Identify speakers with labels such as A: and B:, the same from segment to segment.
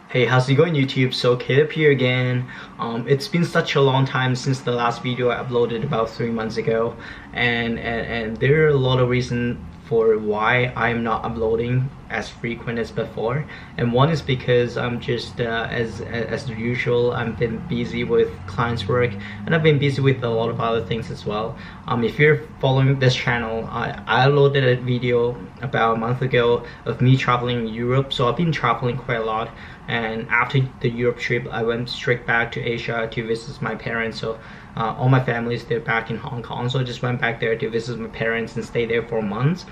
A: Hey, how's it going, YouTube? So Caleb here again. It's been such a long time since the last video I uploaded about 3 months ago, and there are a lot of reasons for why I'm not uploading as frequent as before. And one is because I'm just as usual. I've been busy with clients' work, and I've been busy with a lot of other things as well. If you're following this channel, I uploaded a video about a month ago of me traveling in Europe. So I've been traveling quite a lot, and after the Europe trip I went straight back to Asia to visit my parents. So all my families, they're back in Hong Kong, so I just went back there to visit my parents and stay there for months.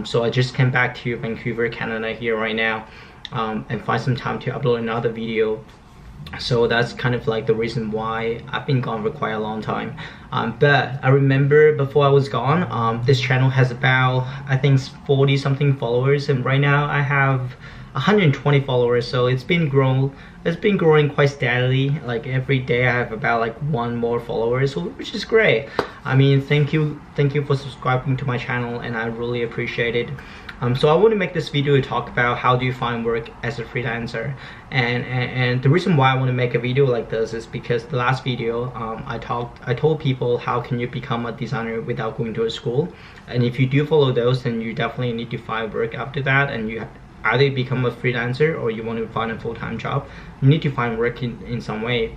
A: So I just came back to Vancouver, Canada here right now, and find some time to upload another video. So that's kind of like the reason why I've been gone for quite a long time. But I remember before I was gone, this channel has about, I think, 40 something followers, and right now I have 120 followers. So it's been growing quite steadily. Like every day I have about like one more followers, which is great. I mean, thank you for subscribing to my channel, and I really appreciate it. So I want to make this video to talk about how do you find work as a freelancer, and the reason why I want to make a video like this is because the last video I told people how can you become a designer without going to a school, and if you do follow those, then you definitely need to find work after that, and you either become a freelancer or you want to find a full-time job. You need to find work in some way.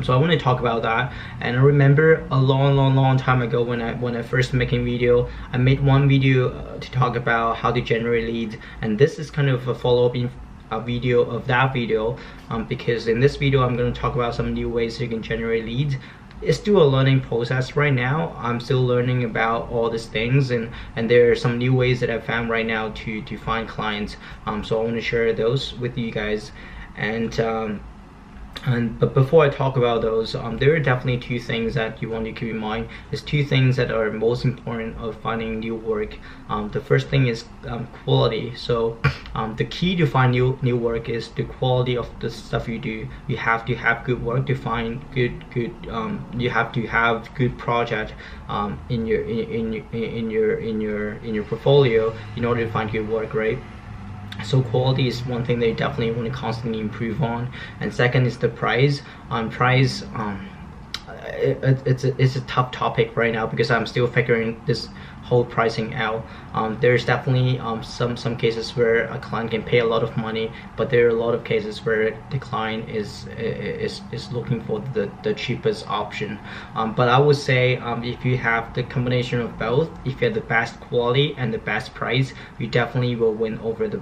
A: So I want to talk about that. And I remember a long time ago when I first making video, I made one video to talk about how to generate leads, and this is kind of a follow-up a video of that video, because in this video I'm going to talk about some new ways you can generate leads. It's still a learning process right now. I'm still learning about all these things, and there are some new ways that I found right now to find clients. So I want to share those with you guys. But before I talk about those, there are definitely two things that you want to keep in mind. There's two things that are most important of finding new work. The first thing is quality. So the key to find new work is the quality of the stuff you do. You have to have good work to find good. You have to have good project in your portfolio in order to find good work, right? So quality is one thing they definitely want to constantly improve on, and second is the price. It's a tough topic right now because I'm still figuring this whole pricing out. There's definitely some cases where a client can pay a lot of money, but there are a lot of cases where the client is looking for the cheapest option. But I would say if you have the combination of both, if you have the best quality and the best price, you definitely will win over the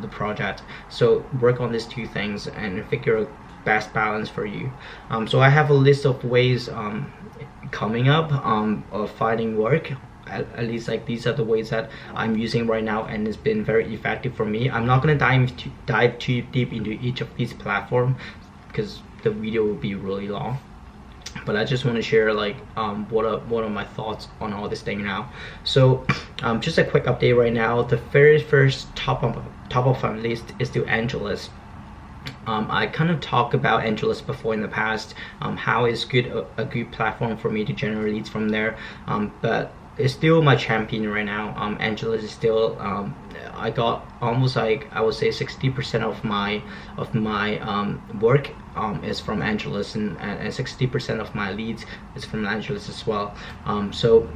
A: project. So work on these two things and figure out best balance for you. So I have a list of ways coming up of finding work. At least like these are the ways that I'm using right now, and it's been very effective for me. I'm not going to dive too deep into each of these platforms because the video will be really long, but I just want to share like what are my thoughts on all this thing now. So just a quick update right now. The very first top of my list is to Angelus. I kind of talked about Angelus before in the past, how it's a good platform for me to generate leads from there, but it's still my champion right now. Angelus is still I got almost like, I would say 60% of my work is from Angelus, and 60% of my leads is from Angelus as well. So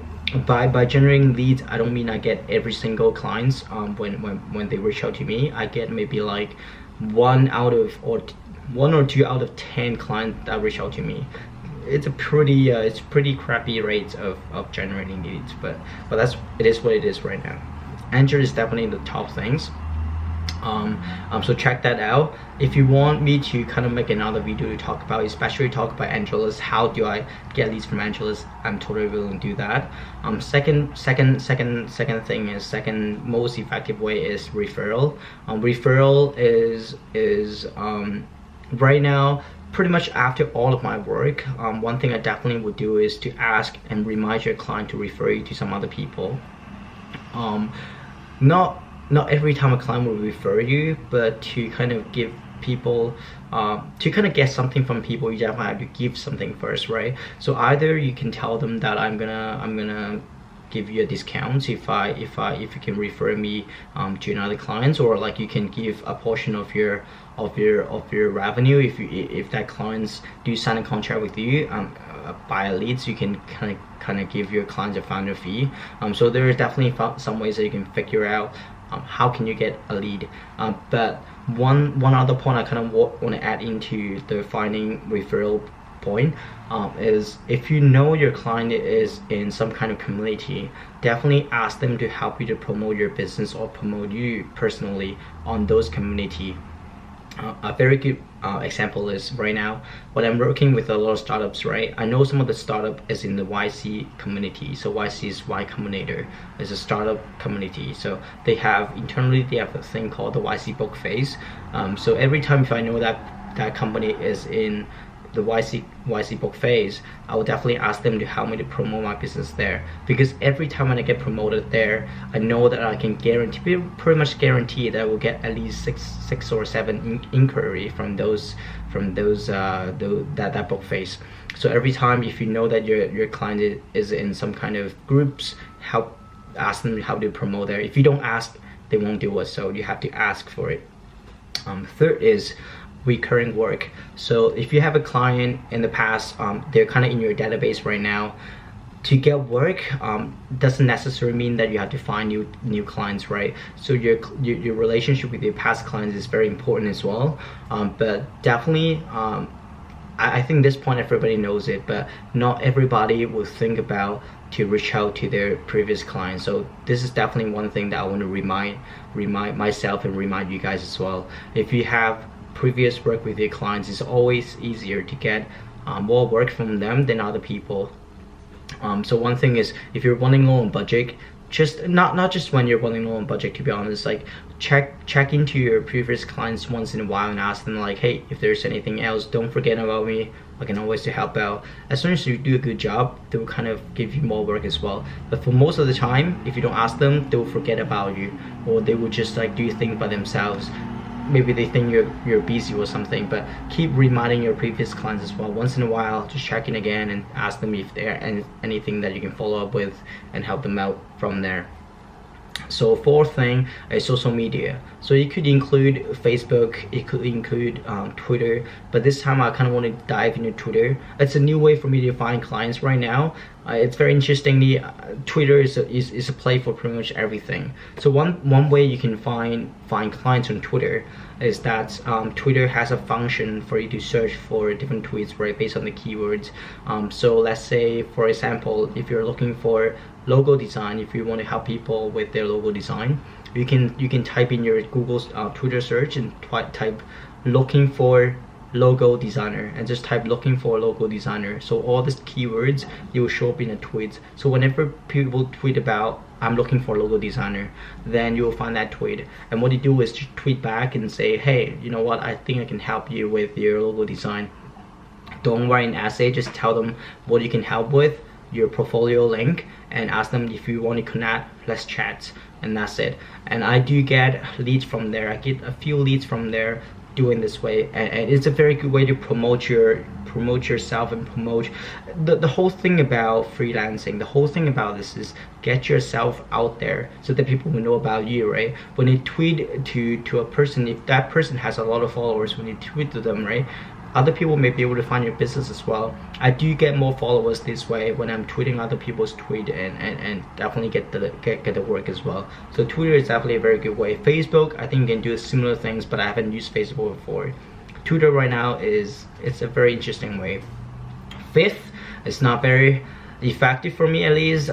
A: by generating leads, I don't mean I get every single clients when they reach out to me. I get maybe like one or two out of 10 clients that reach out to me. It's a pretty crappy rate of generating leads, but it is what it is right now. Angelus is definitely the top things. So check that out. If you want me to kind of make another video to talk about, especially talk about Angelus, how do I get leads from Angelus, I'm totally willing to do that. Second thing is, second most effective way is referral. Referral is right now, pretty much after all of my work, one thing I definitely would do is to ask and remind your client to refer you to some other people. Not every time a client will refer you, but to kind of give people, to kind of get something from people, you definitely have to give something first, right? So either you can tell them that I'm gonna give you a discount if you can refer me to another clients, or like you can give a portion of your revenue if that clients do sign a contract with you by leads. You can kind of give your clients a founder fee. So there is definitely some ways that you can figure out how can you get a lead. But one other point I kind of want to add into the finding referral point is, if you know your client is in some kind of community, definitely ask them to help you to promote your business or promote you personally on those community. A very good example is right now when I'm working with a lot of startups, right? I know some of the startup is in the YC community. So YC is Y Combinator, is a startup community. So they have internally, they have a thing called the YC book phase. So every time if I know that that company is in the YC book phase, I will definitely ask them to help me to promote my business there, because every time when I get promoted there, I know that I can guarantee, pretty much guarantee, that I will get at least six or seven inquiry from that book phase. So every time if you know that your client is in some kind of groups, ask them how to promote there. If you don't ask, they won't do it, so you have to ask for it. Third is recurring work. So if you have a client in the past, they're kind of in your database right now. To get work doesn't necessarily mean that you have to find new clients, right? So your relationship with your past clients is very important as well. But definitely, I think this point everybody knows it, but not everybody will think about to reach out to their previous clients. So this is definitely one thing that I want to remind myself and remind you guys as well. If you have previous work with your clients, it's always easier to get more work from them than other people. So one thing is, if you're running low on budget, just not just when you're running low on budget, to be honest, like check into your previous clients once in a while and ask them like, hey, if there's anything else, don't forget about me, I can always to help out. As soon as you do a good job, they will kind of give you more work as well. But for most of the time, if you don't ask them, they will forget about you, or they will just like do things by themselves. Maybe they think you're busy or something. But keep reminding your previous clients as well once in a while, just check in again and ask them if there anything that you can follow up with and help them out from there. So fourth thing is social media. So it could include Facebook, it could include Twitter, but this time I kind of want to dive into Twitter. It's a new way for me to find clients right now. It's very interestingly, Twitter is a play for pretty much everything. So one way you can find clients on Twitter is that Twitter has a function for you to search for different tweets, right, based on the keywords. So let's say, for example, if you're looking for logo design, if you want to help people with their logo design, you can type in your Google's Twitter search and type looking for logo designer, and just type looking for logo designer. So all these keywords, you will show up in a tweet. So whenever people tweet about I'm looking for a logo designer, then you will find that tweet, and what you do is just tweet back and say, hey, you know what, I think I can help you with your logo design. Don't write an essay, just tell them what you can help with, your portfolio link, and ask them if you want to connect, let's chat, and that's it. And I do get leads from there. I get a few leads from there doing this way, and it's a very good way to promote yourself and promote the whole thing about freelancing. The whole thing about this is get yourself out there so that people will know about you, right? When you tweet to a person, if that person has a lot of followers, when you tweet to them, right, other people may be able to find your business as well. I do get more followers this way when I'm tweeting other people's tweet, and definitely get the work as well. So Twitter is definitely a very good way. Facebook, I think you can do similar things, but I haven't used Facebook before. Twitter right now it's a very interesting way. Fifth, it's not very effective for me, at least,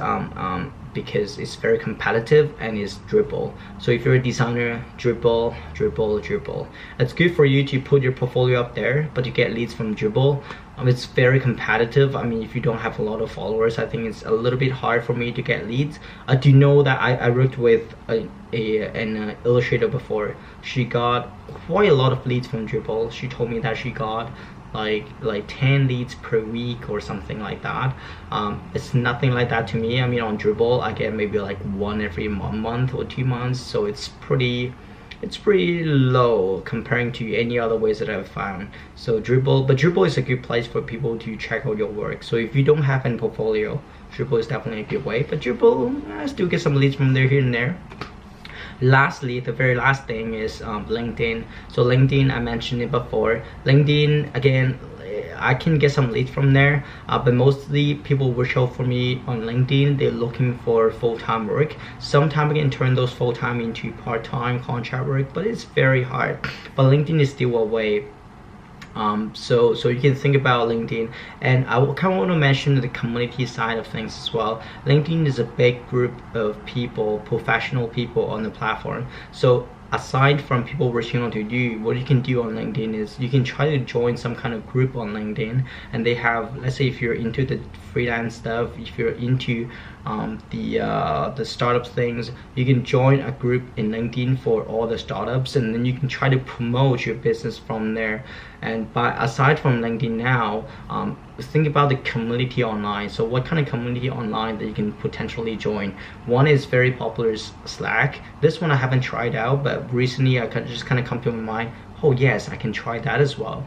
A: because it's very competitive, and it's Dribbble. So if you're a designer, Dribbble. It's good for you to put your portfolio up there, but you get leads from Dribbble. It's very competitive. I mean, if you don't have a lot of followers, I think it's a little bit hard for me to get leads. I do know that I worked with an illustrator before. She got quite a lot of leads from Dribbble. She told me that she got like 10 leads per week or something like that. It's nothing like that to me. I mean, on Dribbble I get maybe like one every month or 2 months, so it's pretty low comparing to any other ways that I've found. So Dribbble is a good place for people to check out your work. So if you don't have any portfolio, Dribbble is definitely a good way. But Dribbble, I still get some leads from there here and there. Lastly, the very last thing is LinkedIn. So LinkedIn, I mentioned it before. LinkedIn, again, I can get some leads from there, but mostly people reach out for me on LinkedIn. They're looking for full-time work. Sometimes I can turn those full-time into part-time contract work, but it's very hard. But LinkedIn is still a way. So you can think about LinkedIn, and I kind of want to mention the community side of things as well. LinkedIn is a big group of people, professional people on the platform. So aside from people reaching out to you, what you can do on LinkedIn is you can try to join some kind of group on LinkedIn, and they have, let's say if you're into the freelance stuff, if you're into the startup things, you can join a group in LinkedIn for all the startups, and then you can try to promote your business from there. And aside from LinkedIn now, think about the community online. So what kind of community online that you can potentially join? One is very popular is Slack. This one I haven't tried out, but recently I just kind of come to my mind, oh yes, I can try that as well.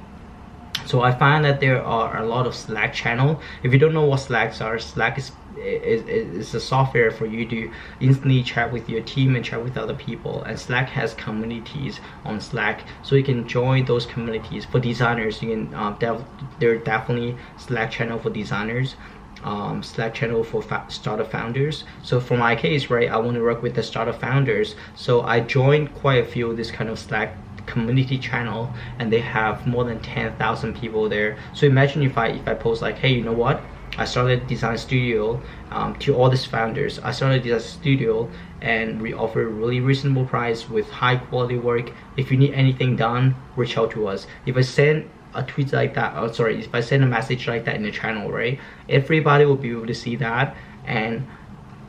A: So I find that there are a lot of Slack channel. If you don't know what Slacks are, Slack is a software for you to instantly chat with your team and chat with other people, and Slack has communities on Slack, so you can join those communities. For designers, you can there are definitely Slack channel for designers, Slack channel for startup founders. So for my case, right, I want to work with the startup founders, so I joined quite a few of this kind of Slack community channel, and they have more than 10,000 people there. So imagine if I post like, hey, you know what, I started a design studio, to all these founders, I started a design studio and we offer a really reasonable price with high quality work. If you need anything done, reach out to us. If I send a tweet like that, if I send a message like that in the channel, right, everybody will be able to see that. And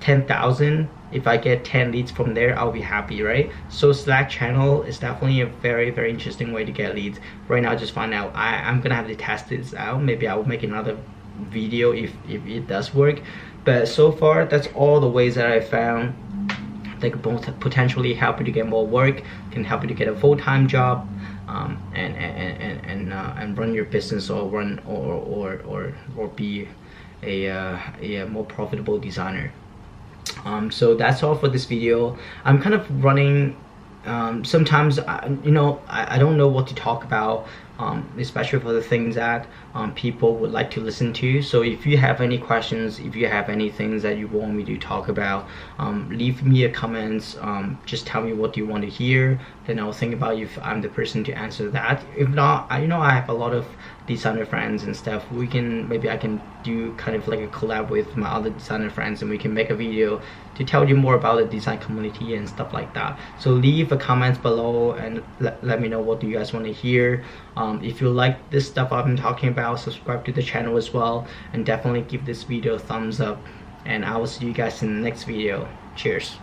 A: 10,000, if I get 10 leads from there, I'll be happy, right? So Slack channel is definitely a very, very interesting way to get leads. Right now, I just find out I'm gonna have to test this out. Maybe I will make another video if it does work. But so far, that's all the ways that I found that could potentially help you to get more work, can help you to get a full-time job, and run your business, or run or be a more profitable designer. So that's all for this video. I'm kind of running, sometimes I don't know what to talk about, especially for the things that people would like to listen to. So if you have any questions, if you have any things that you want me to talk about, leave me a comments. Just tell me what you want to hear, then I'll think about if I'm the person to answer that. If not, I have a lot of designer friends and stuff. Maybe I can do kind of like a collab with my other designer friends, and we can make a video to tell you more about the design community and stuff like that. So leave a comment below and let me know what do you guys want to hear. If you like this stuff I've been talking about, subscribe to the channel as well, and definitely give this video a thumbs up, and I will see you guys in the next video. Cheers.